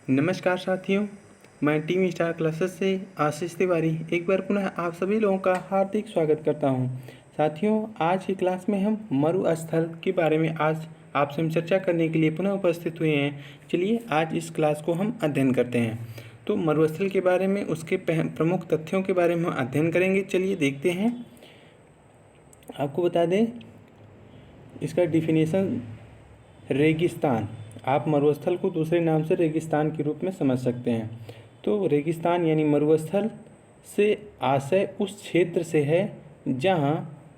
नमस्कार साथियों, मैं टीम स्टार क्लासेस से आशीष तिवारी एक बार पुनः आप सभी लोगों का हार्दिक स्वागत करता हूं। साथियों, आज की क्लास में हम मरुस्थल के बारे में आज आपसे हम चर्चा करने के लिए पुनः उपस्थित हुए हैं। चलिए आज इस क्लास को हम अध्ययन करते हैं। तो मरुस्थल के बारे में उसके प्रमुख तथ्यों के बारे में हम अध्ययन करेंगे। चलिए देखते हैं। आपको बता दें इसका डिफिनेशन रेगिस्तान। आप मरुस्थल को दूसरे नाम से रेगिस्तान के रूप में समझ सकते हैं। तो रेगिस्तान यानी मरुस्थल से आशय उस क्षेत्र से है जहां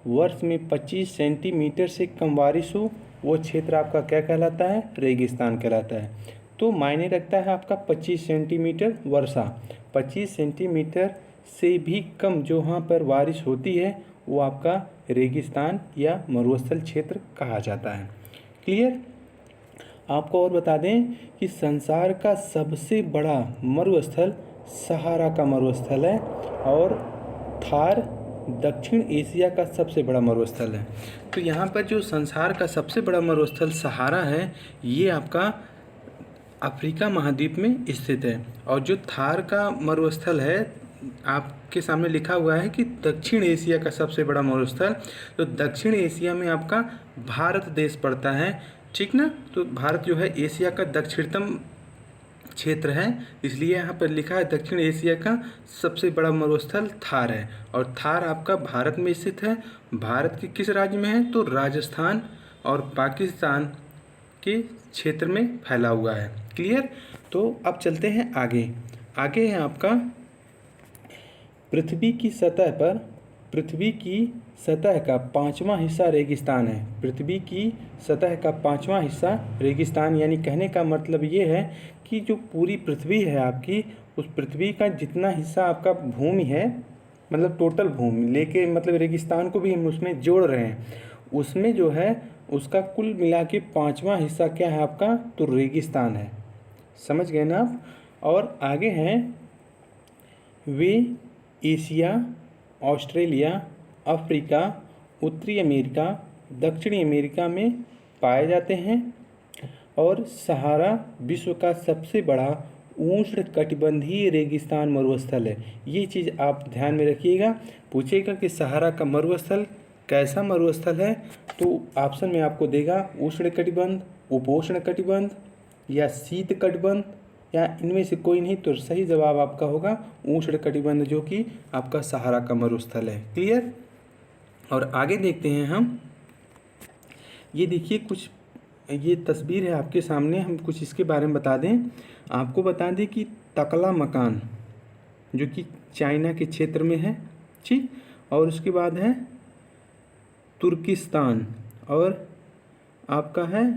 वर्ष में 25 सेंटीमीटर से कम बारिश हो, वो क्षेत्र आपका क्या कहलाता है? रेगिस्तान कहलाता है। तो मायने रखता है आपका 25 सेंटीमीटर वर्षा। 25 सेंटीमीटर से भी कम जो वहाँ पर बारिश होती है वो आपका रेगिस्तान या मरुस्थल क्षेत्र कहा जाता है। क्लियर? आपको और बता दें कि संसार का सबसे बड़ा मरुस्थल सहारा का मरुस्थल है और थार दक्षिण एशिया का सबसे बड़ा मरुस्थल है। तो यहाँ पर जो संसार का सबसे बड़ा मरुस्थल सहारा है, ये आपका अफ्रीका महाद्वीप में स्थित है। और जो थार का मरुस्थल है, आपके सामने लिखा हुआ है कि दक्षिण एशिया का सबसे बड़ा मरुस्थल। तो दक्षिण एशिया में आपका भारत देश पड़ता है, ठीक ना। तो भारत जो है एशिया का दक्षिणतम क्षेत्र है, इसलिए यहाँ पर लिखा है दक्षिण एशिया का सबसे बड़ा मरुस्थल थार है। और थार आपका भारत में स्थित है। भारत के किस राज्य में है? तो राजस्थान और पाकिस्तान के क्षेत्र में फैला हुआ है। क्लियर? तो अब चलते हैं आगे। आगे है आपका पृथ्वी की सतह का 5वां हिस्सा रेगिस्तान है। पृथ्वी की सतह का 5वां हिस्सा रेगिस्तान, यानी कहने का मतलब ये है कि जो पूरी पृथ्वी है आपकी, उस पृथ्वी का जितना हिस्सा आपका भूमि है, मतलब टोटल भूमि लेके मतलब रेगिस्तान को भी हम उसमें जोड़ रहे हैं, उसमें जो है उसका कुल मिला के 5वां हिस्सा क्या है आपका? तो रेगिस्तान है। समझ गए ना आप? और आगे हैं वे एशिया, ऑस्ट्रेलिया, अफ्रीका, उत्तरी अमेरिका, दक्षिणी अमेरिका में पाए जाते हैं। और सहारा विश्व का सबसे बड़ा उष्णकटिबंधीय रेगिस्तान मरुस्थल है। ये चीज़ आप ध्यान में रखिएगा। पूछेगा कि सहारा का मरुस्थल कैसा मरुस्थल है, तो ऑप्शन में आपको देगा उष्णकटिबंध, उपोष्णकटिबंध या शीतकटिबंध, या इनमें से कोई नहीं। तो सही जवाब आपका होगा उष्णकटिबंध, जो कि आपका सहारा का मरुस्थल है। क्लियर? और आगे देखते हैं हम। ये देखिए, कुछ ये तस्वीर है आपके सामने, हम कुछ इसके बारे में बता दें। आपको बता दें कि तकलामकान जो कि चाइना के क्षेत्र में है, ठीक। और उसके बाद है तुर्किस्तान, और आपका है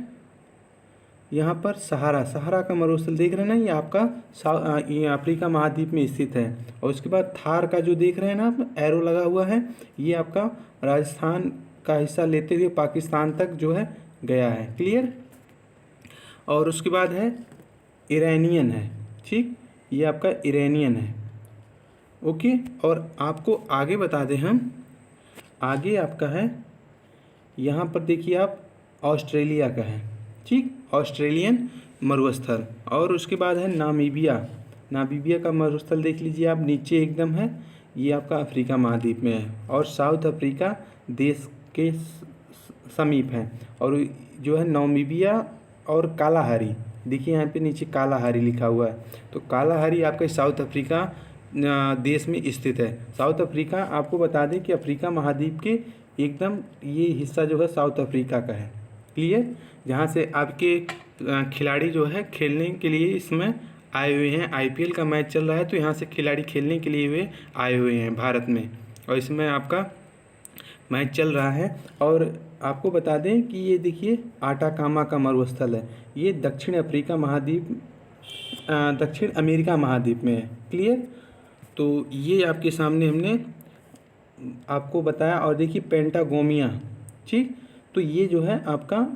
यहाँ पर सहारा का मरुस्थल देख रहे हैं ना, ये आपका ये अफ्रीका महाद्वीप में स्थित है। और उसके बाद थार का जो देख रहे हैं ना आप, एरो लगा हुआ है, ये आपका राजस्थान का हिस्सा लेते हुए पाकिस्तान तक जो है गया है। क्लियर? और उसके बाद है ईरानियन है, ठीक, ये आपका ईरानियन है। ओके। और आपको आगे बता दें हम, आगे आपका है यहाँ पर देखिए आप, ऑस्ट्रेलिया का है, ठीक, ऑस्ट्रेलियन मरुस्थल। और उसके बाद है नामीबिया का मरुस्थल देख लीजिए आप, नीचे एकदम है, ये आपका अफ्रीका महाद्वीप में है। और साउथ अफ्रीका देश के समीप है। और जो है नामीबिया और कालाहारी, देखिए यहाँ पे नीचे कालाहारी लिखा हुआ है। तो कालाहारी आपका साउथ अफ्रीका देश में स्थित है। साउथ अफ्रीका, आपको बता दें कि अफ्रीका महाद्वीप के एकदम ये हिस्सा जो है साउथ अफ्रीका का है। क्लियर? जहाँ से आपके खिलाड़ी जो है खेलने के लिए इसमें आए हुए हैं। आईपीएल का मैच चल रहा है, तो यहाँ से खिलाड़ी खेलने के लिए आए हुए हैं भारत में, और इसमें आपका मैच चल रहा है। और आपको बता दें कि ये देखिए आटाकामा का मरुस्थल है, ये दक्षिण अमेरिका महाद्वीप में है। क्लियर? तो ये आपके सामने हमने आपको बताया। और देखिए पेंटागोनिया, ठीक, तो ये जो है आपका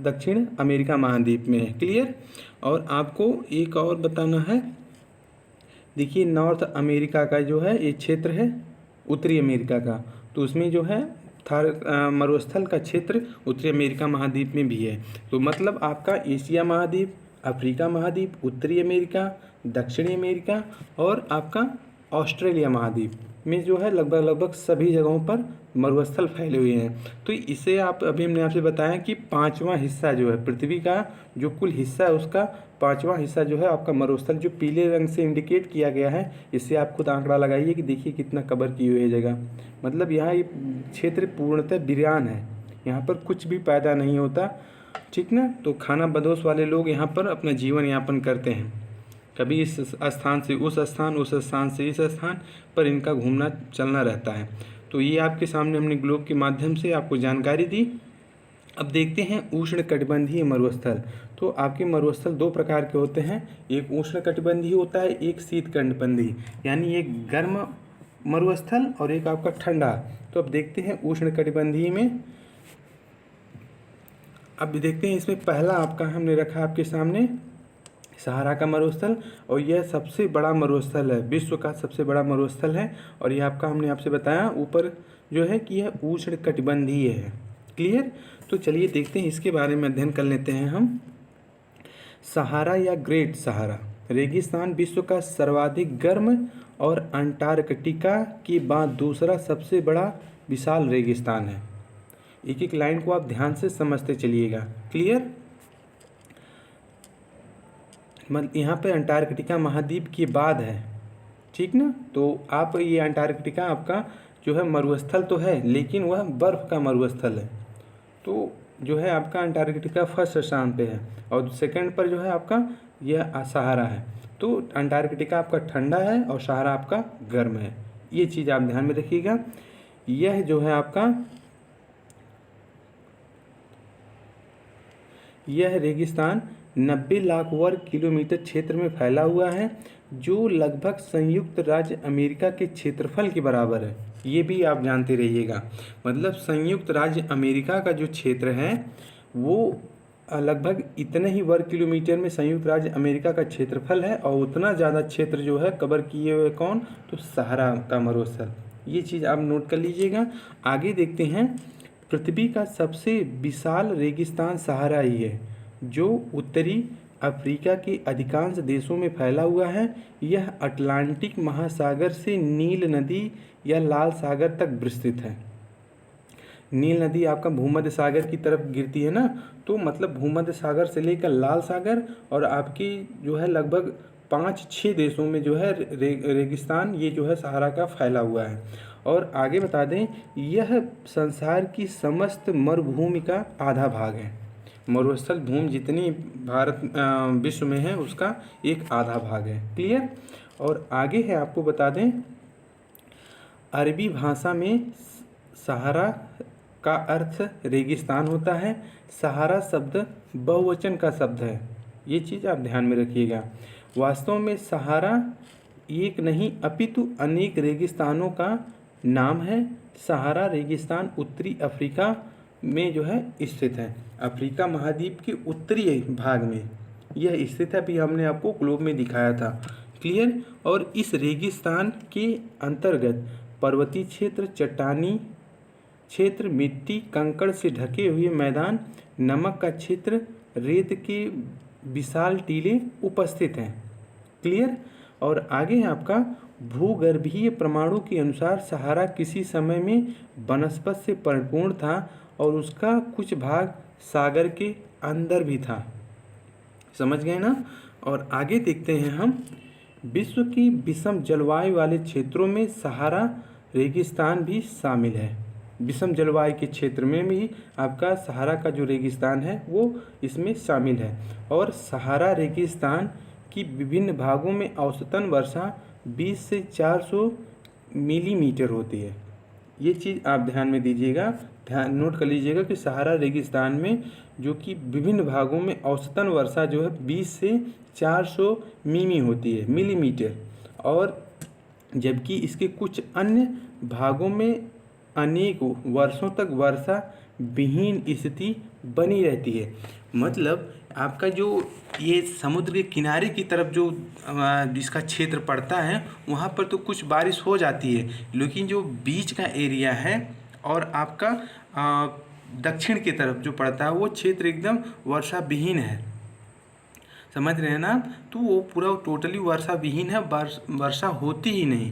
दक्षिण अमेरिका महाद्वीप में है। क्लियर? और आपको एक और बताना है, देखिए नॉर्थ अमेरिका का जो है ये क्षेत्र है, उत्तरी अमेरिका का, तो उसमें जो है थार मरुस्थल का क्षेत्र उत्तरी अमेरिका महाद्वीप में भी है। तो मतलब आपका एशिया महाद्वीप, अफ्रीका महाद्वीप, उत्तरी अमेरिका, दक्षिणी अमेरिका और आपका ऑस्ट्रेलिया महाद्वीप में जो है लगभग सभी जगहों पर मरुस्थल फैले हुए हैं। तो इसे आप अभी हमने आपसे बताया कि पाँचवां हिस्सा जो है पृथ्वी का जो कुल हिस्सा है उसका पाँचवां हिस्सा जो है आपका मरुस्थल जो पीले रंग से इंडिकेट किया गया है। इससे आप खुद आंकड़ा लगाइए कि देखिए कितना कवर की हुई है जगह। मतलब यहाँ ये क्षेत्र पूर्णतः वीरान है, यहाँ पर कुछ भी पैदा नहीं होता, ठीक ना। तो खाना बदोश वाले लोग यहाँ पर अपना जीवन यापन करते हैं, कभी इस स्थान से उस स्थान, उस स्थान से इस स्थान पर इनका घूमना चलना रहता है। तो ये आपके सामने हमने ग्लोब के माध्यम से आपको जानकारी दी। अब देखते हैं उष्णकटिबंधीय मरुस्थल। तो आपके मरुस्थल दो प्रकार के होते हैं, एक उष्णकटिबंधीय होता है, एक शीतकटिबंधीय, यानी एक गर्म मरुस्थल और एक आपका ठंडा। तो अब देखते हैं उष्णकटिबंधीय में, अब देखते हैं इसमें पहला आपका हमने रखा आपके सामने सहारा का मरुस्थल, और यह सबसे बड़ा मरुस्थल है, विश्व का सबसे बड़ा मरुस्थल है। और यह आपका हमने आपसे बताया ऊपर जो है कि यह उष्णकटिबंधीय है। क्लियर। तो चलिए देखते हैं इसके बारे में अध्ययन कर लेते हैं हम। सहारा या ग्रेट सहारा रेगिस्तान विश्व का सर्वाधिक गर्म और अंटार्कटिका के बाद दूसरा सबसे बड़ा विशाल रेगिस्तान है। एक एक लाइन को आप ध्यान से समझते चलिएगा। क्लियर। मतलब यहाँ पे अंटार्कटिका महाद्वीप के बाद है, ठीक ना। तो आप ये अंटार्कटिका आपका जो है मरुस्थल तो है, लेकिन वह बर्फ़ का मरुस्थल है। तो जो है आपका अंटार्कटिका फर्स्ट स्थान पे है और सेकंड पर जो है आपका यह सहारा है। तो अंटार्कटिका आपका ठंडा है और सहारा आपका गर्म है, ये चीज़ आप ध्यान में रखिएगा। यह जो है आपका यह रेगिस्तान 90 लाख वर्ग किलोमीटर क्षेत्र में फैला हुआ है, जो लगभग संयुक्त राज्य अमेरिका के क्षेत्रफल के बराबर है। ये भी आप जानते रहिएगा। मतलब संयुक्त राज्य अमेरिका का जो क्षेत्र है वो लगभग इतने ही वर्ग किलोमीटर में संयुक्त राज्य अमेरिका का क्षेत्रफल है, और उतना ज़्यादा क्षेत्र जो है कवर किए हुए कौन, तो सहारा का मरुस्थल। ये चीज़ आप नोट कर लीजिएगा। आगे देखते हैं। पृथ्वी का सबसे विशाल रेगिस्तान सहारा ही है, जो उत्तरी अफ्रीका के अधिकांश देशों में फैला हुआ है। यह अटलांटिक महासागर से नील नदी या लाल सागर तक विस्तृत है। नील नदी आपका भूमध्य सागर की तरफ गिरती है ना, तो मतलब भूमध्य सागर से लेकर लाल सागर और आपकी जो है लगभग 5-6 देशों में जो है रेगिस्तान ये जो है सहारा का फैला हुआ है। और आगे बता दें, यह संसार की समस्त मरुभूमि का आधा भाग है। मरुस्थल भूमि जितनी भारत विश्व में है उसका एक आधा भाग है। क्लियर। और आगे है आपको बता दें, अरबी भाषा में सहारा का अर्थ रेगिस्तान होता है। सहारा शब्द बहुवचन का शब्द है, ये चीज़ आप ध्यान में रखिएगा। वास्तव में सहारा एक नहीं अपितु अनेक रेगिस्तानों का नाम है। सहारा रेगिस्तान उत्तरी अफ्रीका में जो है स्थित है। अफ्रीका महाद्वीप के उत्तरी भाग में यह स्थित है, अभी हमने आपको ग्लोब में दिखाया था। क्लियर। और इस रेगिस्तान के अंतर्गत पर्वतीय क्षेत्र, चट्टानी क्षेत्र, मिट्टी कंकड़ से ढके हुए मैदान, नमक का क्षेत्र, रेत के विशाल टीले उपस्थित हैं। क्लियर। और आगे है आपका भूगर्भीय प्रमाणों के अनुसार सहारा किसी समय में वनस्पति से परिपूर्ण था और उसका कुछ भाग सागर के अंदर भी था। समझ गए ना। और आगे देखते हैं हम, विश्व की विषम जलवायु वाले क्षेत्रों में सहारा रेगिस्तान भी शामिल है। विषम जलवायु के क्षेत्र में भी आपका सहारा का जो रेगिस्तान है वो इसमें शामिल है। और सहारा रेगिस्तान की विभिन्न भागों में औसतन वर्षा 20 से 400 मिलीमीटर होती है। ये चीज़ आप ध्यान में दीजिएगा, ध्यान नोट कर लीजिएगा कि सहारा रेगिस्तान में जो कि विभिन्न भागों में औसतन वर्षा जो है 20 से 400 मिमी होती है, मिलीमीटर। और जबकि इसके कुछ अन्य भागों में अनेक वर्षों तक वर्षा विहीन स्थिति बनी रहती है। मतलब आपका जो ये समुद्र के किनारे की तरफ जो जिसका क्षेत्र पड़ता है वहाँ पर तो कुछ बारिश हो जाती है, लेकिन जो बीच का एरिया है और आपका दक्षिण की तरफ जो पड़ता है वो क्षेत्र एकदम वर्षा विहीन है। समझ रहे हैं ना आप? तो वो पूरा टोटली वर्षा विहीन है, वर्षा होती ही नहीं।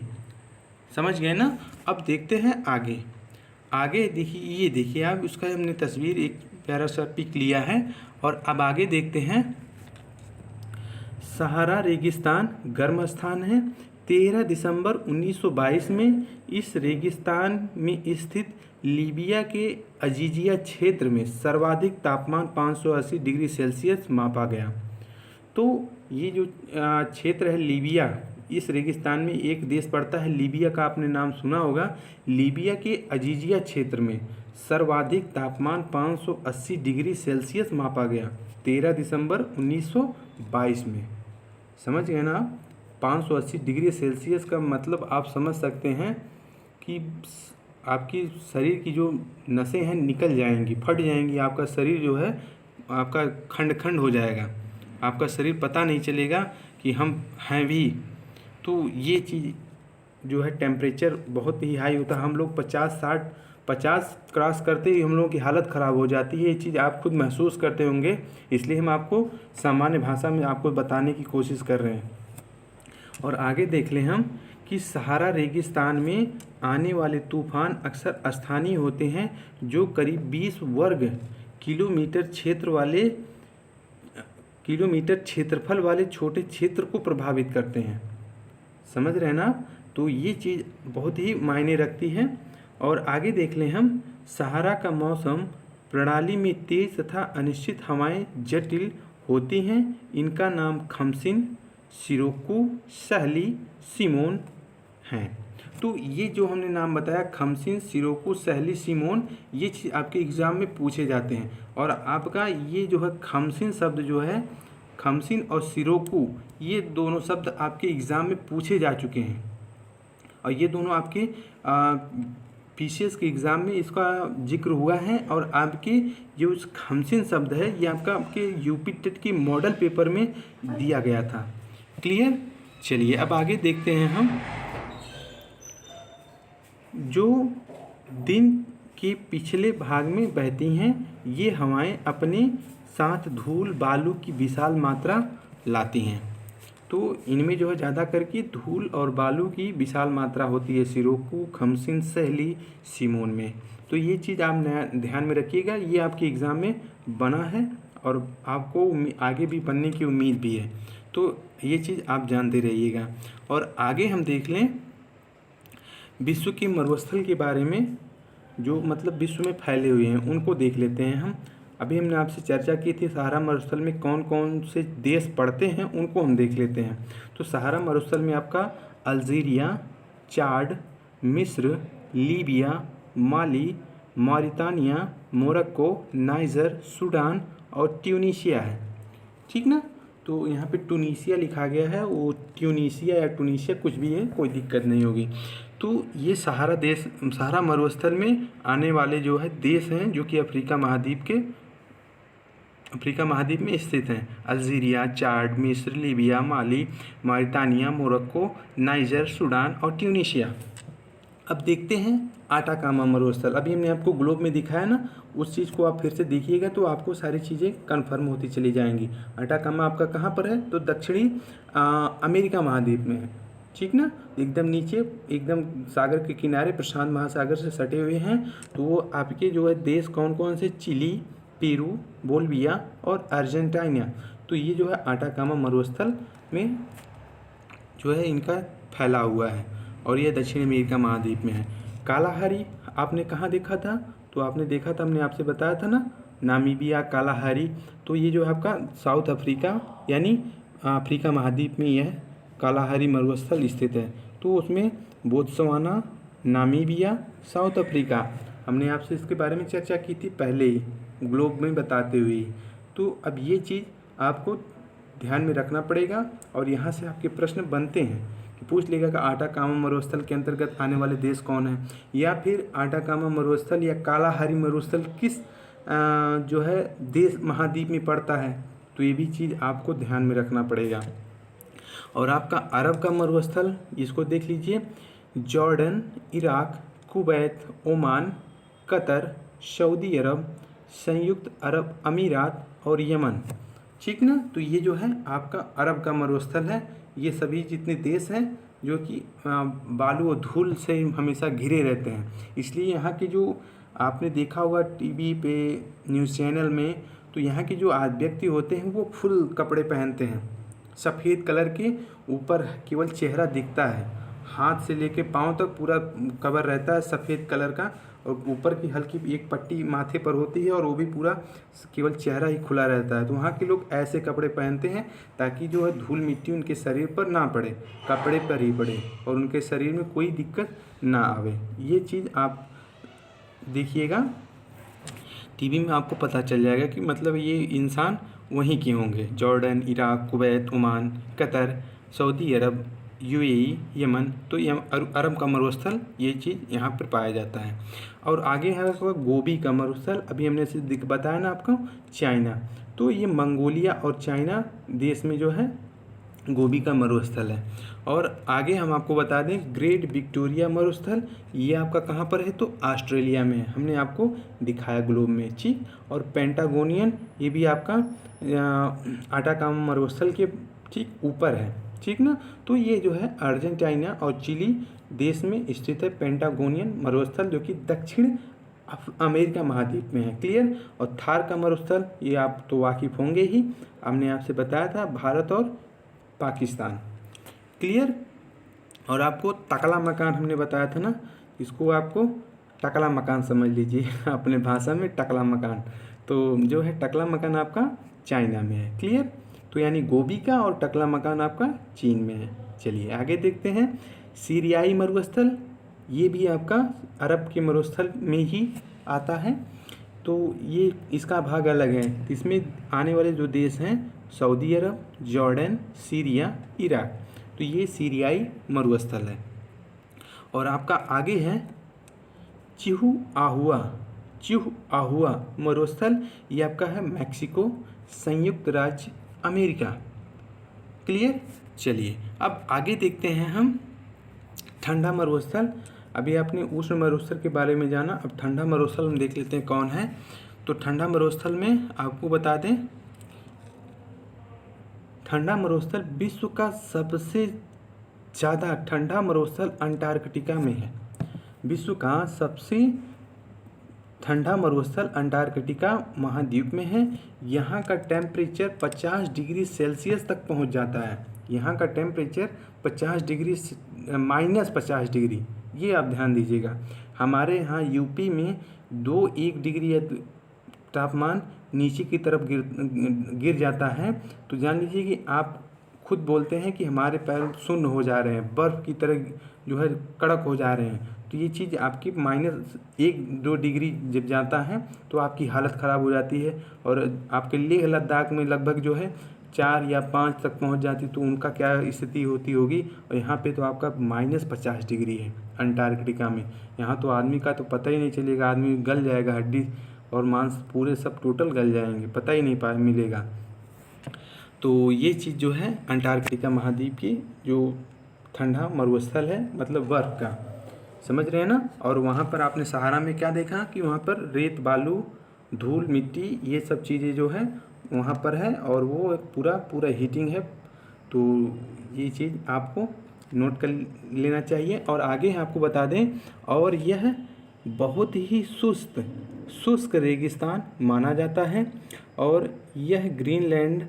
समझ गए ना? अब देखते हैं आगे। आगे देखिए, ये देखिए आप, उसका हमने तस्वीर एक प्यारा सा पिक लिया है। और अब आगे देखते हैं। सहारा रेगिस्तान गर्म स्थान है। 13 दिसंबर 1922 में इस रेगिस्तान में स्थित लीबिया के अजीजिया क्षेत्र में सर्वाधिक तापमान 580 डिग्री सेल्सियस मापा गया। तो ये जो क्षेत्र है लीबिया, इस रेगिस्तान में एक देश पड़ता है लीबिया का, आपने नाम सुना होगा। लीबिया के अजीजिया क्षेत्र में सर्वाधिक तापमान 580 डिग्री सेल्सियस मापा गया 13 दिसंबर 1922 में। समझ गए ना आप? 580 डिग्री सेल्सियस का मतलब आप समझ सकते हैं कि आपकी शरीर की जो नसें हैं निकल जाएंगी, फट जाएंगी। आपका शरीर जो है आपका खंड खंड हो जाएगा। आपका शरीर पता नहीं चलेगा कि हम हैं भी। तो ये चीज़ जो है, टेम्परेचर बहुत ही हाई होता है। हम लोग 50 क्रॉस करते ही हम लोगों की हालत ख़राब हो जाती है। ये चीज़ आप खुद महसूस करते होंगे, इसलिए हम आपको सामान्य भाषा में आपको बताने की कोशिश कर रहे हैं। और आगे देख लें हम कि सहारा रेगिस्तान में आने वाले तूफान अक्सर स्थानीय होते हैं, जो करीब 20 वर्ग किलोमीटर क्षेत्रफल वाले छोटे क्षेत्र को प्रभावित करते हैं। समझ रहे हैं ना? तो ये चीज़ बहुत ही मायने रखती है। और आगे देख लें हम। सहारा का मौसम प्रणाली में तेज तथा अनिश्चित हवाएं जटिल होती हैं। इनका नाम खमसिन, सिरोकू, सहली, सिमोन हैं। तो ये जो हमने नाम बताया, खमसिन, सिरोकू, सहली, सिमोन, ये चीज़ आपके एग्ज़ाम में पूछे जाते हैं। और आपका ये जो है खमसिन शब्द जो है, खमसिन और सिरोकू, ये दोनों शब्द आपके एग्ज़ाम में पूछे जा चुके हैं। और ये दोनों आपके पीसीएस के एग्ज़ाम में इसका जिक्र हुआ है। और आपके जो खमसिन शब्द है, ये आपके यूपी टेट के मॉडल पेपर में दिया गया था। क्लियर? चलिए अब आगे देखते हैं हम। जो दिन के पिछले भाग में बहती हैं, ये हवाएं अपने साथ धूल बालू की विशाल मात्रा लाती हैं। तो इनमें जो है ज़्यादा करके धूल और बालू की विशाल मात्रा होती है सिरोकू, खमसिन, सहली, सिमोन में। तो ये चीज़ आप ध्यान में रखिएगा, ये आपके एग्ज़ाम में बना है और आपको आगे भी बनने की उम्मीद भी है। तो ये चीज़ आप जानते रहिएगा। और आगे हम देख लें विश्व के मरुस्थल के बारे में, जो मतलब विश्व में फैले हुए हैं, उनको देख लेते हैं हम। अभी हमने आपसे चर्चा की थी सहारा मरुस्थल में कौन कौन से देश पड़ते हैं, उनको हम देख लेते हैं। तो सहारा मरुस्थल में आपका अल्जीरिया, चाड, मिस्र, लीबिया, माली, मॉरितानिया, मोरक्को, नाइजर, सूडान और ट्यूनीशिया है। ठीक ना? तो यहाँ पे टूनीशिया लिखा गया है, वो ट्यूनीशिया या टूनीशिया कुछ भी है, कोई दिक्कत नहीं होगी। तो ये सहारा मरुस्थल में आने वाले जो है देश हैं, जो कि अफ्रीका महाद्वीप में स्थित हैं। अल्जीरिया, चाड, मिस्र, लीबिया, माली, मॉरितानिया, मोरक्को, नाइजर, सूडान और ट्यूनीशिया। अब देखते हैं आटाकामा मरुस्थल। अभी हमने आपको ग्लोब में दिखाया ना, उस चीज़ को आप फिर से देखिएगा तो आपको सारी चीज़ें कन्फर्म होती चली जाएंगी। आटाकामा आपका कहाँ पर है? तो दक्षिणी अमेरिका महाद्वीप में है। ठीक ना? एकदम नीचे, एकदम सागर के किनारे, प्रशांत महासागर से सटे हुए हैं। तो वो आपके जो है देश कौन कौन से? चिली, पेरू, बोलिविया और अर्जेंटीना। तो ये जो है आटाकामा मरुस्थल में जो है इनका फैला हुआ है और ये दक्षिण अमेरिका महाद्वीप में है। कालाहारी आपने कहाँ देखा था? तो आपने देखा था, हमने आपसे बताया था ना, नामीबिया, कालाहारी। तो ये जो है आपका साउथ अफ्रीका यानी अफ्रीका महाद्वीप में यह कालाहारी मरुस्थल स्थित है। तो उसमें बोत्सवाना, नामीबिया, साउथ अफ्रीका, हमने आपसे इसके बारे में चर्चा की थी पहले ही ग्लोब में बताते हुए। तो अब ये चीज़ आपको ध्यान में रखना पड़ेगा और यहाँ से आपके प्रश्न बनते हैं कि पूछ लेगा कि आटाकामा मरुस्थल के अंतर्गत आने वाले देश कौन हैं, या फिर आटाकामा मरुस्थल या कालाहारी मरुस्थल किस जो है देश महाद्वीप में पड़ता है। तो ये भी चीज़ आपको ध्यान में रखना पड़ेगा। और आपका अरब का मरुस्थल, इसको देख लीजिए। Jordan, Iraq, Kuwait, Oman, Qatar, Saudi Arabia, संयुक्त अरब अमीरात और यमन। ठीक ना। तो ये जो है आपका अरब का मरुस्थल है। ये सभी जितने देश हैं जो कि बालू और धूल से हमेशा घिरे रहते हैं, इसलिए यहाँ की जो आपने देखा होगा टीवी पे, न्यूज़ चैनल में, तो यहाँ के जो व्यक्ति होते हैं वो फुल कपड़े पहनते हैं, सफ़ेद कलर के, ऊपर केवल चेहरा दिखता है, हाथ से लेके पाँव तक पूरा कवर रहता है सफ़ेद कलर का, और ऊपर की हल्की एक पट्टी माथे पर होती है और वो भी पूरा केवल चेहरा ही खुला रहता है। तो वहाँ के लोग ऐसे कपड़े पहनते हैं ताकि जो है धूल मिट्टी उनके शरीर पर ना पड़े, कपड़े पर ही पड़े और उनके शरीर में कोई दिक्कत ना आवे। ये चीज़ आप देखिएगा, टीवी में आपको पता चल जाएगा कि मतलब ये इंसान वहीं के होंगे। Jordan, Iraq, Kuwait, Oman, Qatar, Saudi Arabia, UAE, Yemen, तो ये अरब का मरुस्थल ये चीज़ यहाँ पर पाया जाता है। और आगे है गोबी का मरुस्थल, अभी हमने बताया ना आपको, चाइना। तो ये मंगोलिया और चाइना देश में जो है गोबी का मरुस्थल है। और आगे हम आपको बता दें ग्रेट विक्टोरिया मरुस्थल, ये आपका कहाँ पर है, तो ऑस्ट्रेलिया में है, हमने आपको दिखाया ग्लोब में, ठीक। और पेंटागोनियन, ये भी आपका आटाकामा मरुस्थल के ठीक ऊपर है, ठीक ना। तो ये जो है अर्जेंटीना और चिली देश में स्थित है पेंटागोनियन मरुस्थल, जो कि दक्षिण अमेरिका महाद्वीप में है, क्लियर। और थार का मरुस्थल, ये आप तो वाकिफ़ होंगे ही, हमने आपसे बताया था, भारत और पाकिस्तान, क्लियर। और आपको टकला मकान हमने बताया था ना, इसको आपको टकला मकान समझ लीजिए अपने भाषा में टकला मकान। तो जो है टकला मकान आपका चाइना में है, क्लियर। तो यानी गोबी का और टकला मकान आपका चीन में है। चलिए आगे देखते हैं सीरियाई मरुस्थल, ये भी आपका अरब के मरुस्थल में ही आता है। तो ये इसका भाग अलग है, इसमें आने वाले जो देश हैं सऊदी अरब, जॉर्डन, सीरिया, इराक, तो ये सीरियाई मरुस्थल है। और आपका आगे है चिहुआहुआ मरुस्थल, ये आपका है मैक्सिको, संयुक्त राज्य अमेरिका, क्लियर। चलिए अब आगे देखते हैं हम ठंडा मरुस्थल। अभी आपने उष्ण मरुस्थल के बारे में जाना, अब ठंडा मरुस्थल हम देख लेते हैं कौन है। तो ठंडा मरुस्थल में आपको बता दें, ठंडा मरुस्थल विश्व का सबसे ज़्यादा ठंडा मरुस्थल अंटार्कटिका में है। विश्व का सबसे ठंडा मरुस्थल अंटार्कटिका महाद्वीप में है। यहाँ का टेम्परेचर 50 डिग्री सेल्सियस तक पहुँच जाता है। यहाँ का टेम्परेचर 50 डिग्री -50 डिग्री, ये आप ध्यान दीजिएगा। हमारे यहाँ यूपी में 2-1 डिग्री तापमान नीचे की तरफ गिर जाता है, तो जान लीजिए कि आप खुद बोलते हैं कि हमारे पैर सुन्न हो जा रहे हैं, बर्फ़ की तरह जो है कड़क हो जा रहे हैं। तो ये चीज़ आपकी -1-2 डिग्री जब जाता है तो आपकी हालत ख़राब हो जाती है। और आपके लेह लद्दाख में लगभग जो है 4 या 5 तक पहुंच जाती, तो उनका क्या स्थिति होती होगी। और यहाँ पे तो आपका -50 डिग्री है अंटार्कटिका में। यहाँ तो आदमी का तो पता ही नहीं चलेगा, आदमी गल जाएगा, हड्डी और मांस पूरे सब टोटल गल जाएंगे, पता ही नहीं मिलेगा। तो ये चीज़ जो है अंटार्कटिका महाद्वीप की जो ठंडा मरुस्थल है, मतलब बर्फ़ का, समझ रहे हैं ना। और वहाँ पर आपने सहारा में क्या देखा कि वहाँ पर रेत, बालू, धूल, मिट्टी, ये सब चीज़ें जो है वहाँ पर है, और वो पूरा हीटिंग है। तो ये चीज़ आपको नोट कर लेना चाहिए। और आगे आपको बता दें, और यह बहुत ही शुष्क रेगिस्तान माना जाता है। और यह ग्रीनलैंड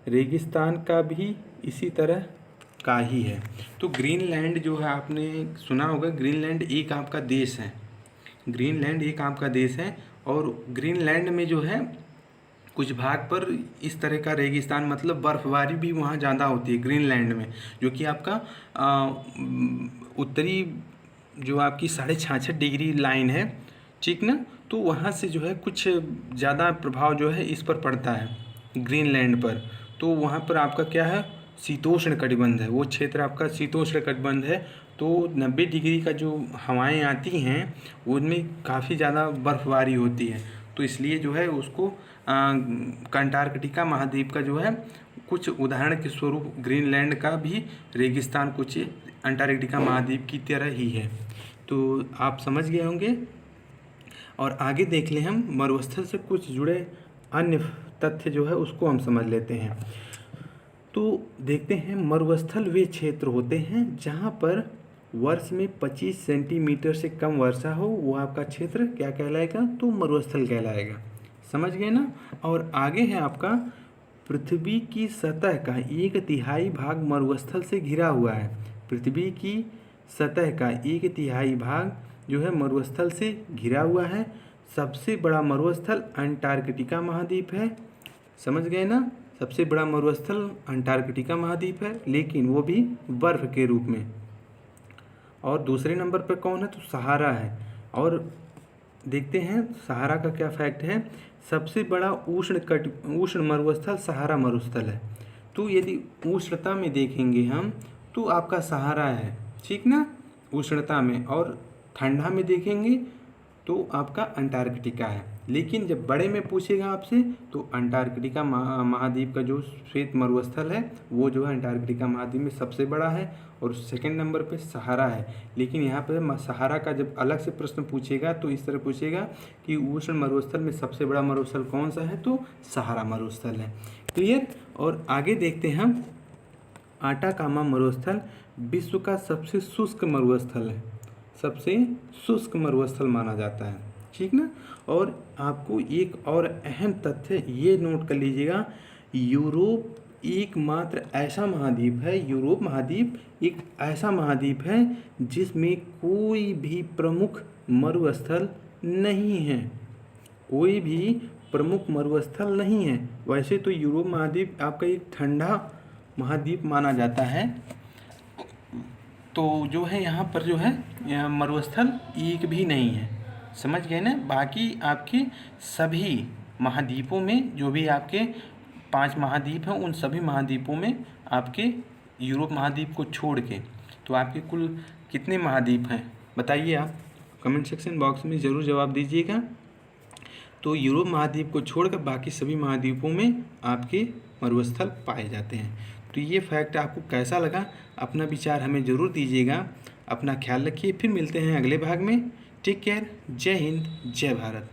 रेगिस्तान का भी इसी तरह का ही है। तो ग्रीनलैंड जो है आपने सुना होगा, ग्रीनलैंड एक आपका देश है, ग्रीनलैंड एक आपका देश है। और ग्रीनलैंड में जो है कुछ भाग पर इस तरह का रेगिस्तान, मतलब बर्फबारी भी वहाँ ज़्यादा होती है ग्रीनलैंड में, जो कि आपका उत्तरी जो आपकी 66.5 डिग्री लाइन है, ठीक ना। तो वहाँ से जो है कुछ ज़्यादा प्रभाव जो है इस पर पड़ता है ग्रीनलैंड पर। तो वहाँ पर आपका क्या है, शीतोष्ण कटिबंध है, वो क्षेत्र आपका शीतोष्ण कटिबंध है। तो 90 डिग्री का जो हवाएं आती हैं उनमें काफ़ी ज़्यादा बर्फबारी होती है। तो इसलिए जो है उसको अंटार्कटिका महाद्वीप का जो है कुछ उदाहरण के स्वरूप ग्रीनलैंड का भी रेगिस्तान कुछ अंटार्कटिका महाद्वीप की तरह ही है। तो आप समझ गए होंगे। और आगे देख लें हम मरुस्थल से कुछ जुड़े अन्य तथ्य जो है उसको हम समझ लेते हैं। तो देखते हैं, मरुस्थल वे क्षेत्र होते हैं जहाँ पर वर्ष में 25 सेंटीमीटर से कम वर्षा हो, वो आपका क्षेत्र क्या कहलाएगा? तो मरुस्थल कहलाएगा। समझ गए ना? और आगे है आपका, पृथ्वी की सतह का 1/3 भाग मरुस्थल से घिरा हुआ है। पृथ्वी की सतह का 1/3 भाग जो है मरुस्थल से घिरा हुआ है। सबसे बड़ा मरुस्थल अंटार्कटिका महाद्वीप है। समझ गए ना? सबसे बड़ा मरुस्थल अंटार्कटिका महाद्वीप है, लेकिन वो भी बर्फ के रूप में। और दूसरे नंबर पर कौन है? तो सहारा है। और देखते हैं सहारा का क्या फैक्ट है। सबसे बड़ा उष्ण मरुस्थल सहारा मरुस्थल है। तो यदि उष्णता में देखेंगे हम तो आपका सहारा है, ठीक ना, उष्णता में। और ठंडा में देखेंगे तो आपका अंटार्कटिका है। लेकिन जब बड़े में पूछेगा आपसे तो अंटार्कटिका महाद्वीप का जो श्वेत मरुस्थल है वो जो है अंटार्कटिका महाद्वीप में सबसे बड़ा है, और सेकंड नंबर पे सहारा है। लेकिन यहाँ पे सहारा का जब अलग से प्रश्न पूछेगा तो इस तरह पूछेगा कि उष्ण मरुस्थल में सबसे बड़ा मरुस्थल कौन सा है? तो सहारा मरुस्थल है। क्लियर? और आगे देखते हैं हम, आटाकामा मरुस्थल विश्व का सबसे शुष्क मरुस्थल है, सबसे शुष्क मरुस्थल माना जाता है, ठीक ना। और आपको एक और अहम तथ्य ये नोट कर लीजिएगा, यूरोप एकमात्र ऐसा महाद्वीप है, यूरोप महाद्वीप एक ऐसा महाद्वीप है जिसमें कोई भी प्रमुख मरुस्थल नहीं है, कोई भी प्रमुख मरुस्थल नहीं है। वैसे तो यूरोप महाद्वीप आपका एक ठंडा महाद्वीप माना जाता है, तो जो है यहाँ पर जो है मरुस्थल एक भी नहीं है। समझ गए ना? बाकी आपके सभी महाद्वीपों में, जो भी आपके 5 महाद्वीप हैं, उन सभी महाद्वीपों में आपके यूरोप महाद्वीप को छोड़ के तो आपके कुल कितने महाद्वीप हैं बताइए? आप कमेंट सेक्शन बॉक्स में ज़रूर जवाब दीजिएगा। तो यूरोप महाद्वीप को छोड़कर बाकी सभी महाद्वीपों में आपके मरुस्थल पाए जाते हैं। तो ये फैक्ट आपको कैसा लगा? अपना विचार हमें ज़रूर दीजिएगा। अपना ख्याल रखिए, फिर मिलते हैं अगले भाग में। Take care. जय हिंद, जय भारत।